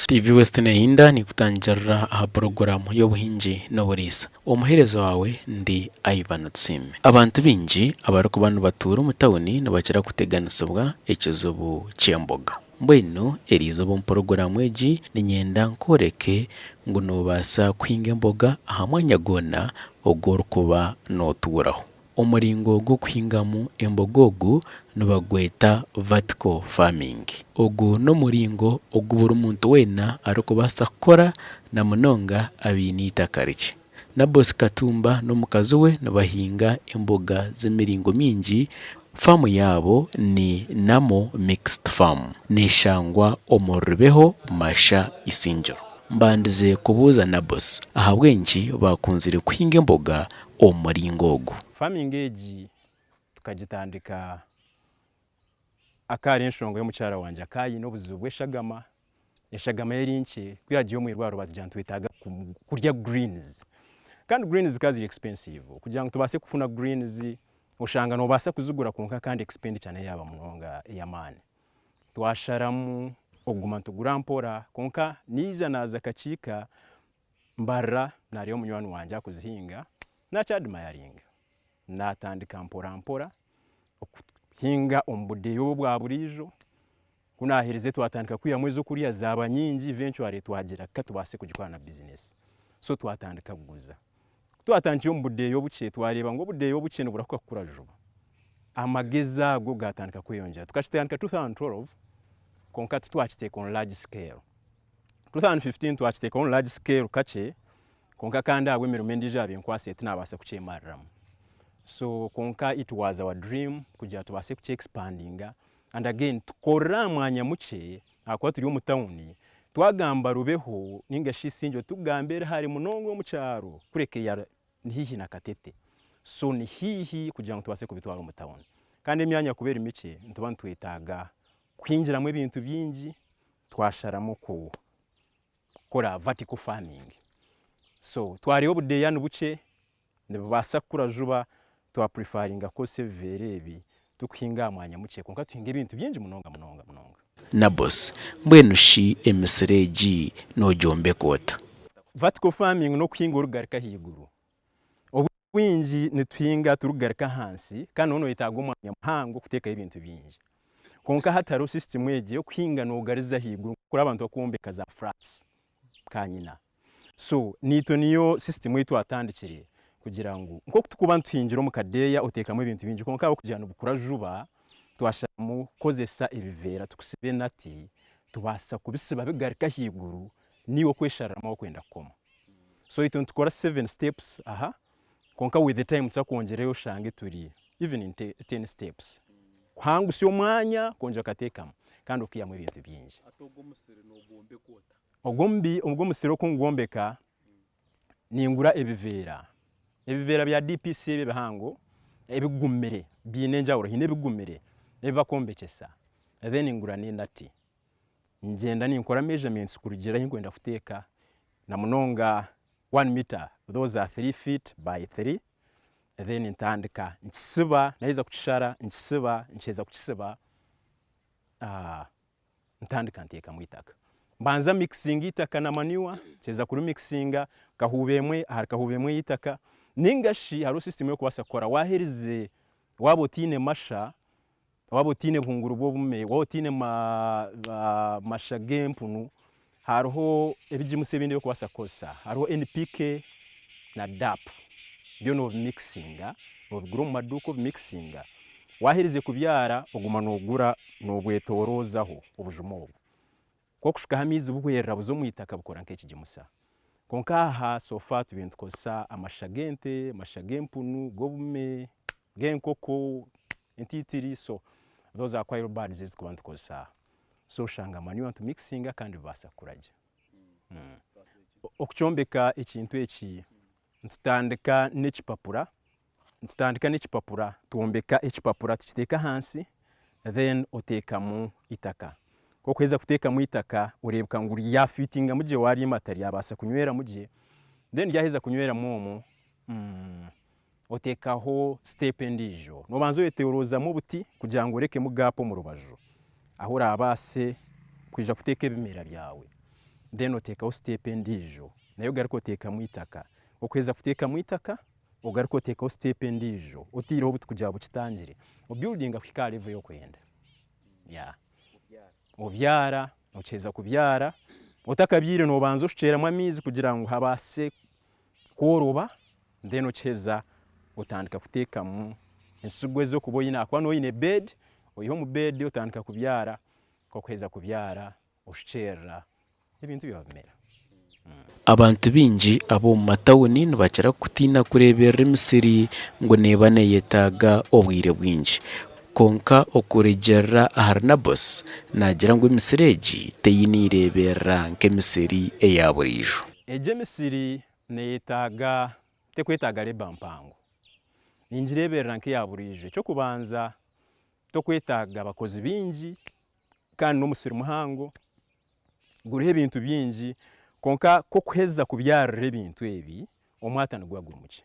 TV Western Hinda ni kutangira aha porogaramu y'obuhingi n'oburiisa. Omuheereza wawe ndi Ivan Tusiimea. Abantu bingi abariko banu batuura omu tawuni nibakira kuteganisibwa ekizibu ky'emboga. Mbwenu eriizooba omu porogaramu egi ninyenda nkoreke ngu noobaasa kuhinga emboga aha mwanya gwona ogu orikuba nootuuraho. Omuringo gw'okuhingamu emboga ogu nibagweta vertical farming. Ogu n'omuringo ogu buri muntu weena arikubaasa kukora na munonga abaine itaka rikye. Naboth Katumba n'omukazi we nibahinga emboga z'emiringo mingi. Famu yaabo ni Namo Mixed Farm neshangwa omu Rubeho, Masha, Isingiro. Mbandize kubuuza Naboth aha bwenki bakunzire kuhinga emboga omu muringo ogu. Farming egi tukagitandika akari enshonga y'omukyara wanje akayine obuzibu bw'eshagama. Eshagama yari nkye kwihagiye omu irwaro batugya twetaaga kurya greens, kandi greens ziri expensive. Kugira ngo tubaase kufuna greens oshanga nobaasa kuzigura konka kandi expenditure nayo yaba munonga ey'amaani. Twasharamu oguma ntugura mpora konka niija naaza kakiika mbarra nariyo munywani wanje akuzihinga nakyadimayaringa natandika mpora mpora okuhinga omu budeeyo bwa buriijo. Kunahirize twatandika kwihamu ez'okurya zaaba nyingi, eventually twagira tubaase kugikora na business. So twatandika kuguza. Twatandikire omu budeeyo bukye twareeba ngu obudeeyo bukye niburahuka kukura juba. Amagezi ago gatandika kweyongyera. Tukakitandika 2012 konka twakiteeka on large scale. 2015 twakiteeka on large scale kakye konka kandi aho emirimo endiijo yaba enkwase tinabaasa kukyemariramu. So konka it was our dream kugira tubaase kukye-expandinga, and again tukora mwanya mukye akuba turi omu tawuni. Twagamba Rubeho ningashi Isingiro tugambere hari munonga omu kyaro kureke ya hihi na Katete. So ni hihi kugira ngo tubaase kubitwara omu tawuni, kandi emyanya kubera mikye ntuba ntwetaaga kuhinjiramu ebintu bingi. Twasharamu kukora vertical farming. So twariho obudeeya nibukye nibubaasa kukura juba, twaprefaringa kose ebiveera ebi tukuhinga mwanya mukye konka tuhinga ebintu bingi munonga. Naboth, mbwenu shi emisiri egi noogyombeka ota? Vertical farming n'okuhinga orugarika haiguru. Obwingi nituhinga turugarika hansi kandi nooyetaaga omwanya muhango kuteekaho ebintu bingi. Konka hatariho system egi y'okuhinga noogariza haiguru kuri abantu bakwombeka za flats kanyina. So niyo system ei twatandikire kugira ngu nk'oku tukuba ntuhingira omu kadeeya oteekamu ebintu bingi konka abo kugira ngu bukura juba twasharamu kukozesa ebiveera tukusibe nati tubaasa kubisiba bigarika haiguru niwe kweshariramu aho kwenda kukoma. So itu nitukora 7 steps aha konka with the time tuza kwongereyo oshange turi even in 10 steps. Kuhangusya omwanya kwongyera kateekamu kandi okihamu ebintu bingi. Ogwo omusiri okungwombeka ningura ebiveera bya DPC ebihango ebigumire biine enjawulo, hiine ebigumire ebibakwombekyesa. Then ngura n'endati ngyenda ninkora measurements kurugira ahi nkwenda kuteeka na munonga 1 meter, those are 3 feet by 3. Then ntandika nkisiba, nahiza kukishara nkisiba, nkyeza kukisiba ntandika nteekamu itaka. Mbanza mixing itaka na manure, kyeza kuri mixinga kahubeemwe itaka. Ningashi hariho system y'okubaasa kukora waherize waba otiine Masha, waba otiine buhunguru bw'obume, waba otiine Masha g'empunu, hariho ebijimusi ebindi by'okubaasa kukozesa. Hariho NPK na DAP byo noobimixinga, noobigura omu maduuka obimixinga. Waherize kubyara oguma noogura noobwetooroozaho obujuma obwo. Kw'okushukaho amaizi buhwerera buza omu itaka bukora nk'ekijimusa. Konka aha so far tubiire nitukozesa Amasha g'ente, Amasha g'empunu, g'obume, g'enkoko, entitiri. So those are quite bad ezikuba nitukozesa. So oshanga manure ntumixinga kandi bibaasa kuragya. Okukyombeka ekintu eki ntutandika n'ekipapura, twombeka ekipapura tukiteeka hansi, then oteekamu itaka. Kokuheza kuteekamu itaka oreebeka ngu ryafitinga mugye wariima taryabaasa kunywera mugye. Then ryaheza kunyweramu omwo oteekaho step endiijo. Nobanza oyetooroozamu obuti kugira ngu orekemu gap omu rubaju aho orabaase kwija kuteeka ebimera byawe. then otekaho step endijo nayo garuka oteka mu itaka okweza kuteka mu itaka ogaruka otekaho step endijo otiriho buti kugira bukitangire obuildinga kwika level yo kwenda obyara okeza kubyara otakabyire nobanza oshukyeramu amizi kugira ngo habase kworoba then okeza otandika kutekamu ensigwe zo kuba oyine akuba noyine bed oyiho mu bed otandika kubyara kokweza kubyara oshukyerera ebintu byabimera. Abantu bingi abo mu matawuni nibakira kutiina kureeberera emisiri ngo neeba neyetaaga obwire bwingi konka okuregerera ahari Naboth nagira ngu emisiri egi teyiniireeberera nk'emisiri eya buriijo. Egi emisiri neyetaaga tekwetaaga leba mpango ningireeberera nk'eya buriijo. Ekyokubanza tokwetaaga abakozi bingi kandi n'omusiri muhango guriho ebintu bingi konka kokuheza kubyarira ebintu ebi omwata nigwa guri muki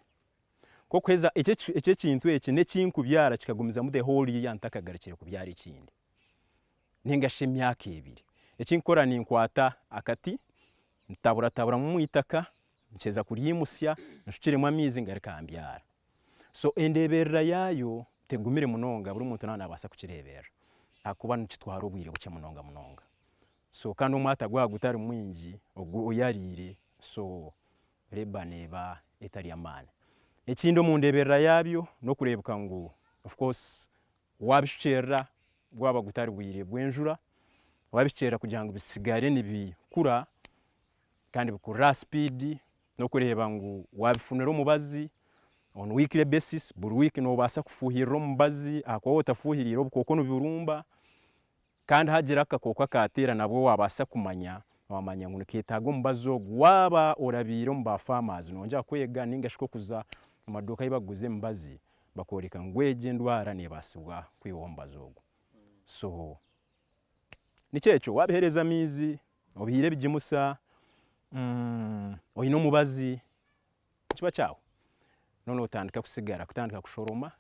kokuheza ekintu eki nekinkubyara kikagumizamu the whole year ntakagarukire kubyara ekindi ningashi emyaka ebiri. Ekinkora ninkwata akati ntaburatabura mu itaka nkyeza kuryimusya nshukiremu amizi ngaruka mbyara. So endeberera yayo tegumire munonga buri muntu nabasa kukireberera akuba nikitwara obwire buke munonga. So kandi omwata gwa gutari mwingi oyarire so leba neba etari amani. Ekindi mu ndeberera yabyo no kurebuka ngu of course wabishukyerera gwaba gutari bwire bwenjura wabishukyerera kugira ngo bisigare nibikura kandi bikura speed no kureba ngu wabifunira omubazi on weekly basis buri week no basa kufuhirira omubazi akwa otafuhirira obukoko nibirumba kandi hagira akakoko akatera nabwo wabasa kumanya wamanya ngu niketaga omubazi ogwo waba orabire mu ba farmers nonja kwega ningashiko kuza mu maduka yibaguze embazi bakoreka ngweje ndwara nebasibwa kwiwa omubazi ogwo. So nikyekyo wabihereza amizi obihire bigimusa oyine omubazi kiba kyawo nono otandika kusigara kutandika kushoroma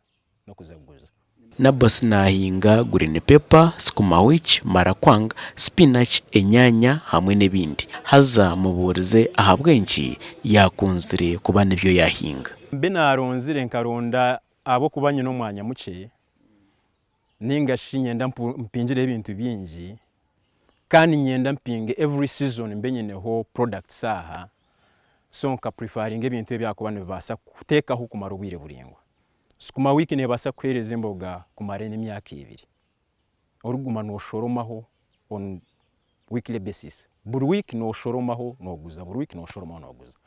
no kuzaguza. Naboth nahinga green pepper, sukuma wiki, marakwanga, spinach, enyanya hamwe n'ebindi. Haza muburize aha bwenki yakunzire kuba nibyo yahinga. Mbe naronzire nkaronda abo kubanye no mwanya muke ningashi nyenda mpingire ebintu bingi kandi nyenda mpinge every season mbe nyeneho products aha so nka preferring ebintu ebyakuba nibasa kutekaho kumara obwire buringwa. Sukuma wiki nebasa kwereza emboga kumara n'emyaka 2 oruguma noshoromaho on weekly basis buri week noshoromaho noguza buri week noshoromaho noguza.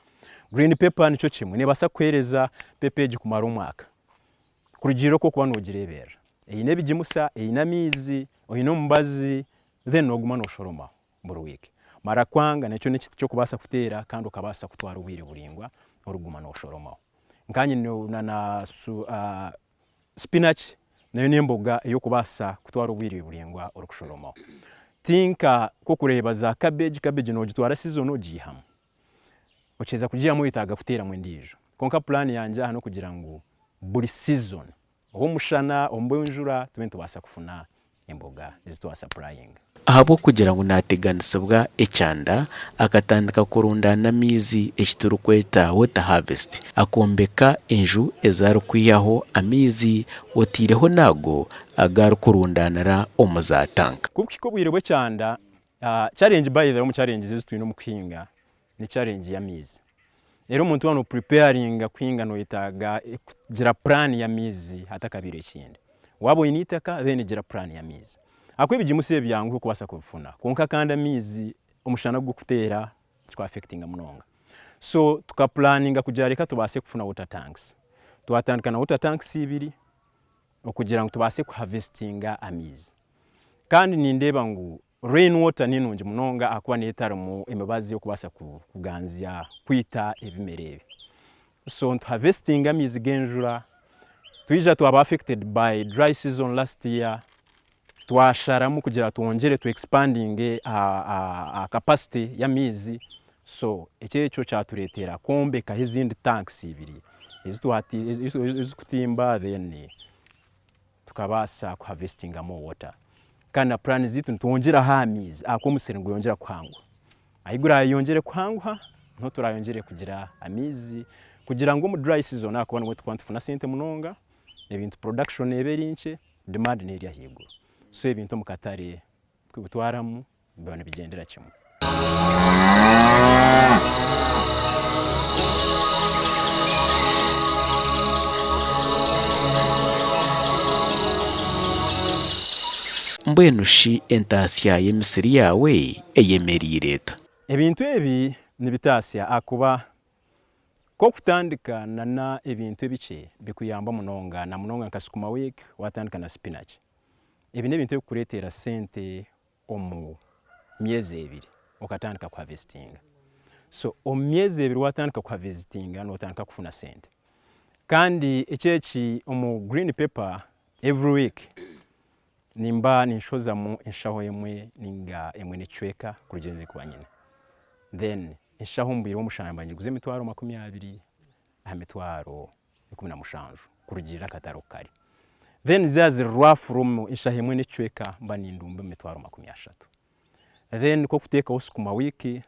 Green pepper nico kimwe nebasa kwereza pepeji kumara umwaka kurugiro ko kuba nogirebera eyine bigimusa eyine amizi oyine omubazi then noguma noshoromaho buri week. Marakwanga nakyo n'ekiti cyo kubasa kutera kandi ukabasa kutwara ubwire buringwa oruguma noshoromaho. Nkanye na spinach nayo n'emboga yo kubasa kutwara ubwire buringwa orukushoromaho. Tinka ko kureba za cabbage no gitwara season ogihamu ocheza kugiyamu itaga kutera mu ndijo konka plan yanje hano kugira ngo buri season oho mushana ombonjura tubento basa kufuna emboga zitwa supplying. Ahabo kugira ngo nateganisibwa ecyanda akatandika kurundana amizi ekiturukweta water harvest akombeka enju ezarukwiyaho amizi otireho nago agaru kurundanira omuzatanka kubiko bwire bwe cyanda challenge by the challenge zitwino mukinga ni challenge ya mizi. Rero umuntu wano preparing kwinga no itaga gira plan ya mizi hatakabire ekindi wabo initaka then gira plan ya mizi akwibi gimuse byangu kubasa kufuna konka kandi amizi umushana gwo kutera kwa affecting munonga. So tuka planninga kujareka tubase kufuna water tanks tuatandika na water tanks 2 okugira ngo tubase ku harvestinga amizi kandi nindeba ngu rain water ninungi munonga akwa netara mu emibazi yo kubasa kuganzya kwita ebimerebe. So to harvesting amizi genjura tuija to affected by dry season last year twasharamu kugira tuongere to expanding a capacity ya mizi. So ekyecho kyaturetera kombeka izindi tanks 2 izikutimba then tukabasa ku harvesting more water kana plan zitu tuongera ha mizi akomusere ngo yongera kwangwa ayigura yongere kuhanguha nto turayongere kugira amizi kugira ngo mu dry season akubona ngo twantufuna sente munonga ebintu production eberinche demand ne iriya higuru so ebintu mu katare kwibutwaramu bibone bigendera kimwe. mbwenushi entasya y'emisiri yawe eyemeriye leta. Ebintu ebi nibitasya akuba ko kutandika na ebintu ebiche bikuyamba munonga na munonga nka sukuma wiki watandika na spinach. Ebi nebintu bikuretera sente omu myezi ebiri okatandika ku harvesting. So omu myezi ebiri watandika ku harvesting n'otandika kufuna sente. Kandi ekyeki omu green pepper every week nimba ninshoza mu enshaho emwe ninga emwe necweka kurugenzi kuba nyine. Then enshaho mbiri w'omushamba ngiguze emitwaro 20 aha mitwaro 17 kurugirira akataro kari. Then zazirwa from enshaho emwe necweka mba nindumba emitwaro 30. Then ko kuteka sukuma wiki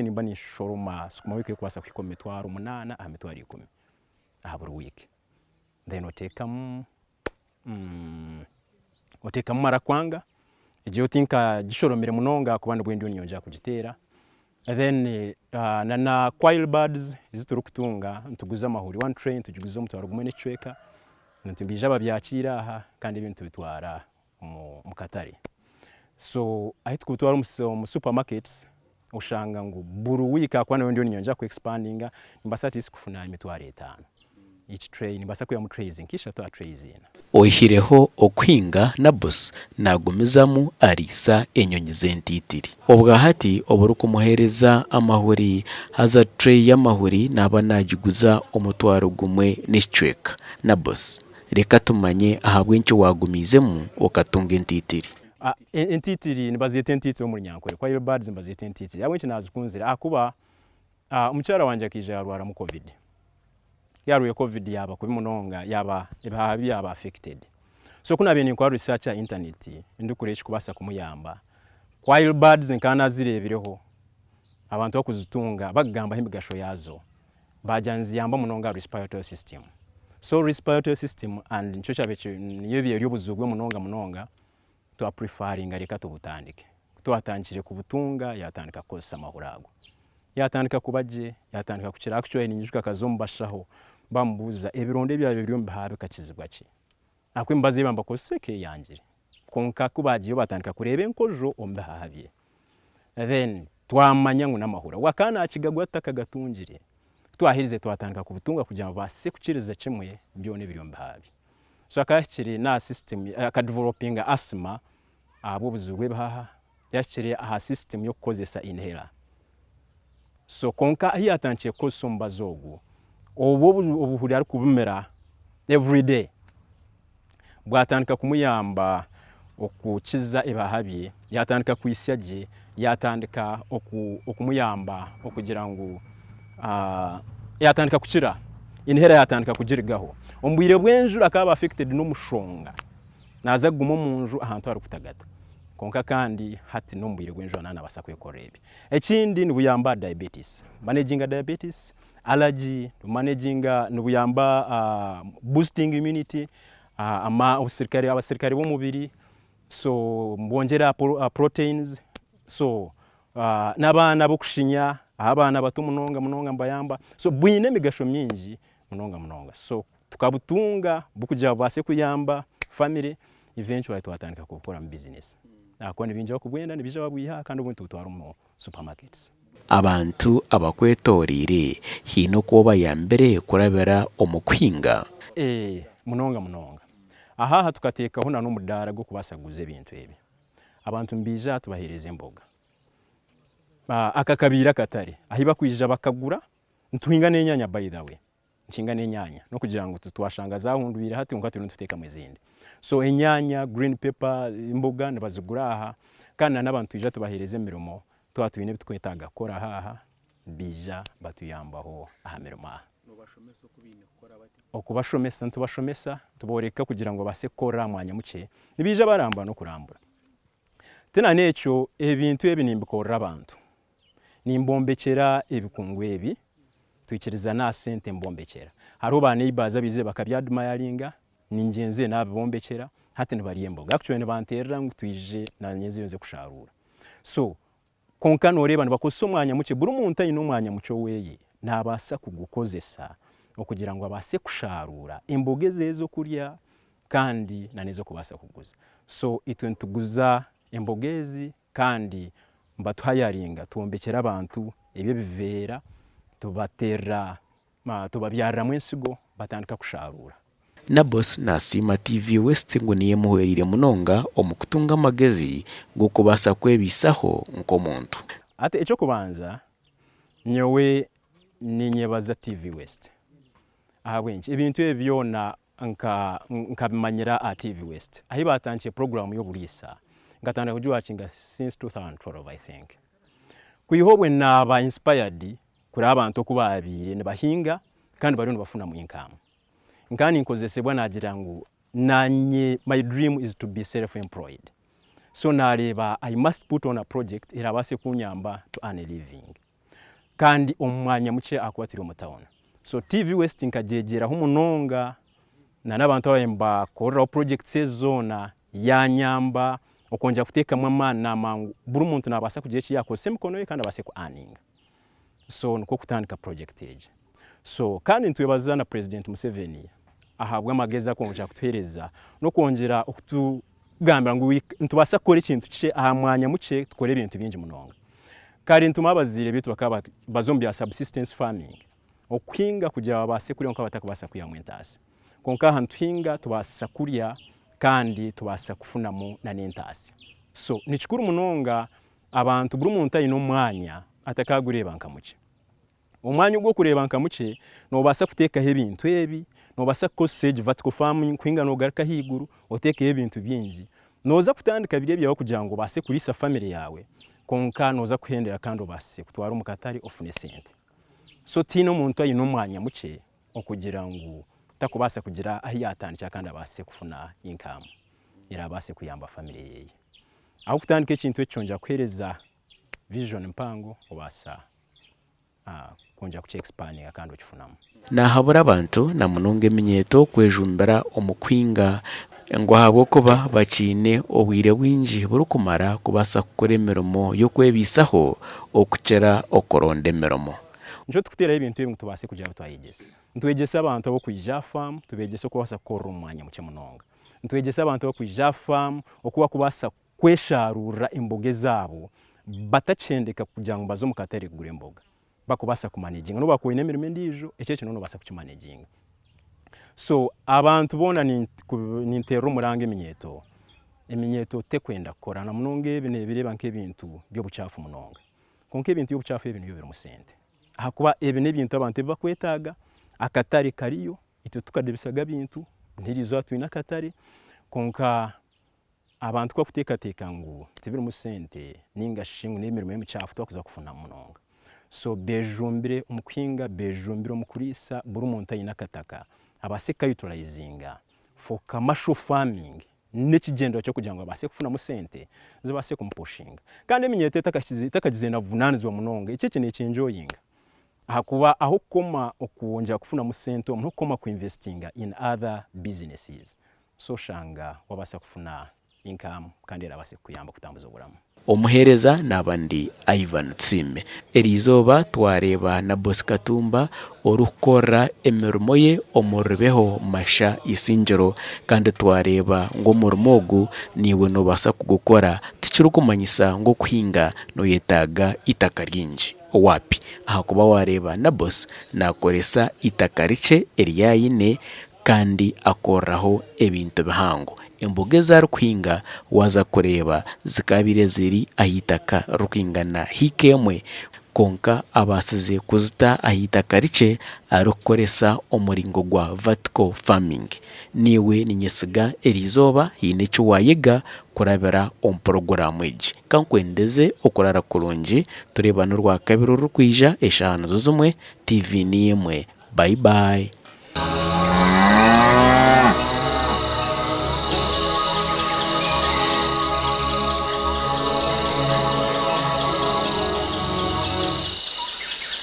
nimba ninshoroma sukuma wiki kwasa kwiko emitwaro 8 aha mitwaro 10 aha buri wiki. Then oteka mara kwanga ejo tinka gishoromere munonga kubana bwendi onyonja kugitera. Then na coil buds iziturukutunga ntuguza amahuri 1 tray ntugiguza mutwaro gumwe necweka ntumbija babyakira aha kandi ibintu bitwara mu katare. So ahita kutwara mu supermarkets ushanga ngo buru wika kwana wendi onyonja ku expandinga mbasati isikufuna emitwaro 5 each tray nibasa kuya mu trays nkisha to trays ina ohireho okuhinga Naboth nagumizamu arisa enyonyi z'entitiri obwa hati oburu kumuhereza amahuri haza tray y'amahuri naba nagiguza omutwaro gumwe n'icweka. Naboth reka tumanye ahabwe ncyo wagumizemu okatunga entitiri. Entitiri nibaziyete entitiri omuri nyankore kwa iyo birds nibaziyete entitiri yabwe kinazikunzira akuba umucyara wanje akije yarwara mu covid. Yaruye covid yaba kubi munonga yaba ebahabi yaba affected. So kuna bene kwa research ya internet indukureshi kubasa kumuyamba. While birds nkana zirebireho abantu bakuzitunga bagamba himigasho yazo bajanzi yamba munonga respiratory system. So respiratory system and ncho cyabeche niyo biye ryobuzugwe munonga to preferring areka tubutandike. Tuatangire kubutunga yatandika kosa mahurago. Yatandika kubaje yatandika kukira actually ninjuka kazombashaho bambuza ebironde byabe byombe habe kakizibwa ki akwimbaze bamba ko seke yanjire konka kubaje yo batandika kurebe nkojo ombe hahabye. Then twamanya ngo namahura wakana akigagwa takagatunjire twahirize twatandika kubutunga kugira base kukiriza kimwe byone byombe habe. So akakiri na system akadeveloping asthma abo buzugwe baha yakiri aha system yo kozesa inhaler. So konka yatanchiye ko somba zogu obuhuri ari kubumera every day bwatandika kumuyamba okukiza ebahabye yatandika kwisyaje yatandika okumuyamba okugira ngo yatandika kukira inhera yatandika kugirigaho ombwire bwenjura akaba affected no mushonga naza gumo munju ahantu ari kutagata konka kandi hati nombwire bwenjura nana basakwe korebe. Ekindi nibuyamba diabetes, managing diabetes, allergy, managing nibuyamba boosting immunity, abasirikare b'umubiri, so mbongera proteins, so n'abana bokushinya abana bato munonga mbayamba, so bwine migasho myingi munonga. So tukabutunga bukujya base kuyamba family eventually twatandika gukora mu business. Akone binje bakubwenda nibije babwiha kandi ubuntu tutwara mu supermarkets. Abantu abakwetorire hino kuba yambere kurabera omukhinga munonga aha tukateka hona no mudara go kubasaguze ibintu ebi abantu mbija tubahereze emboga akakabira katare ahiba kwija bakagura ntuhinga n'enyanya by the way nshinga n'enyanya no kugira ngo tutwashangaza hundubira hati ngo katuri ntuteka mwezindi. So enyanya, green pepper, imboga nabazigura aha kandi n'abantu ija tubahereze miromo twatwine bitwetaga kora aha bija batuyambaho aha miromo nobashomesa kubine kora bati okubashomesa ntubashomesa tuboreka kugira ngo base kora mwanya muke nibija baramba no kurambura tena necho ebintu ebi nimbikora abantu nimbombekera ebikungu ebi twikiriza na sente mbombekera hariho ba neighbors abize bakabyadmiringa ningenze nabombekera hati nibari emboga actually nibanterera ngo twije na nyezi yonze kusharura so konka noreba nibakosa umwanya muke buri umuntu ayine umwanya muco weye nabasa kugukozesa okugira ngo abase kusharura emboga zezo kurya kandi na nezo kubasa kuguza so itwe ntuguza embogezi kandi mbatuhayaringa tuombekera abantu ebyo bivera tubatera tubabyarira mwensigo batandika kusharura. Naboth nasima TV West ngo niye muherire munonga omukutunga magezi gukubasa kwebisaho nkomuntu. Ate echo kubanza nyowe ninyebaza TV West. Ahabwenje ibintu ebyona nkabimanyira a TV West. Ahi batanche program y'oburisa. Ngatanda kujuwachinga since 2012 I think. Kuyihobwe naba inspired kuri abantu kuba abire ne bahinga kandi bari bafuna mu income. Nkani nkozesebwa nagira ngo nanye my dream is to be self-employed. So nareba I must put on a project irabase kunyamba to earn a living. Kandi omwanya muke akwatira mu town. So TV West nkajegera humunonga na nabantu abemba korra project sezona yanyamba okonja kuteka mama na mangu buri muntu nabasa kujechi yako semkono ye kandi abase ku earning. So nko kutandika project age. So kandi ntwebaza na President Museveni ahabwa amageza ko nja kutuhereza no kongera okutugambira ngo ntubasa kora ikintu cye ahamwanya muke tukore ibintu byinji munonga. Kari ntuma abazire bitu bakaba bazombi ya subsistence farming okuhinga kugira babase kuri onka batakubasa kuyamwentasi. Konka hantuhinga tubasa kurya kandi tubasa kufunamo na nentasi. So nikikuru munonga abantu buri muntu ayino mwanya atakagureba nkamuke. Umwanya ugwo kureba nkamuke no basa kuteka hebintu ebi no basa kosage vatiko farming kwinga no garaka higuru oteke hebintu byinji noza kutandika bire byawe kugira ngo base kurisa family yawe konka noza kuhendera kandi base kutwara umukatari ofune sente. So tino muntu ayino mwanya muke okugira ngo takubasa kugira ahi yatandika kandi abase kufuna income irabase kuyamba family yeye. Aho kutandika ikintu ecyonja kwereza vision mpango obasa konja kuche expanding akando kifunamu. Na habura abantu na munonge minyeto kwejumbera omukwinga ngo habo kuba bakine obwire bwinji burukumara kubasa kukora emirimo yo kwebisaho okucera okoronde emirimo. Njo tukutera ibintu ebintu tubase kugira twayegese. Ntwegese abantu abo kuyija farm tubegese ko basa korra umwanya muke munonga. Ntwegese abantu abo kuyija farm okuba kubasa kwesharura emboge zabo batachendeka kugira ngo bazo mukatari gure emboga. Bakubasa kumanaging no bakoine emirimo ndijo ekeke no basa kukimanaging. So abantu bona nintero umurange eminyeto tekwenda kora na munonge ebine bireba nk'ebintu byo bucafu munonga. Konke ebintu byo bucafu ebintu byo birumusente. Hakuba ebine ebintu abantu bakwetaga akatari kariyo ito tukadebisaga bintu ntirizo twina akatari konka abantu kwa kuteka ngo tibiri musente ninga shingu n'emirimo y'emicafu twakuza kufuna munonga. So bejumbire umukwinga bejumbire umukurisa buri umuntu ayina kataka abase utilizinga for commercial farming n'ekigendo cyo kugira ngo abase kufuna musente zibase kumpushinga kandi eminyete takagize na vunanizwa munonga icyo kintu cy'enjoying hakuba aho koma okuonja kufuna musente omuntu koma ku investinga in other businesses so shanga wabase kufuna income kandi abase kuyamba kutambuza obulamu. Omuhereza nabandi Tusiimea erizoba twareba Naboth Katumba orukora emirimo ye omuribeho Masha Isingiro kandi twareba ngo murimogu niwe no basa kugukora tikirukumanyisa ngo kuhinga no yetaga itaka ryinji wapi aha kuba wareba Naboth nakoresa itaka rice eriyayine kandi akoraho ebintu bihango emboga za rukinga waza kureba zikabire ziri ahitaka rukingana hikemwe konka abasize kuzita ahitaka rice arukoresa omuringo gwa vertical farming niwe ninyesiga erizoba yinecho wayega kurabera program eji kankwendeze okurara kurungi tureba n'urwa kabiri rukwija eshanu zuzumwe TV ni yemwe bye bye.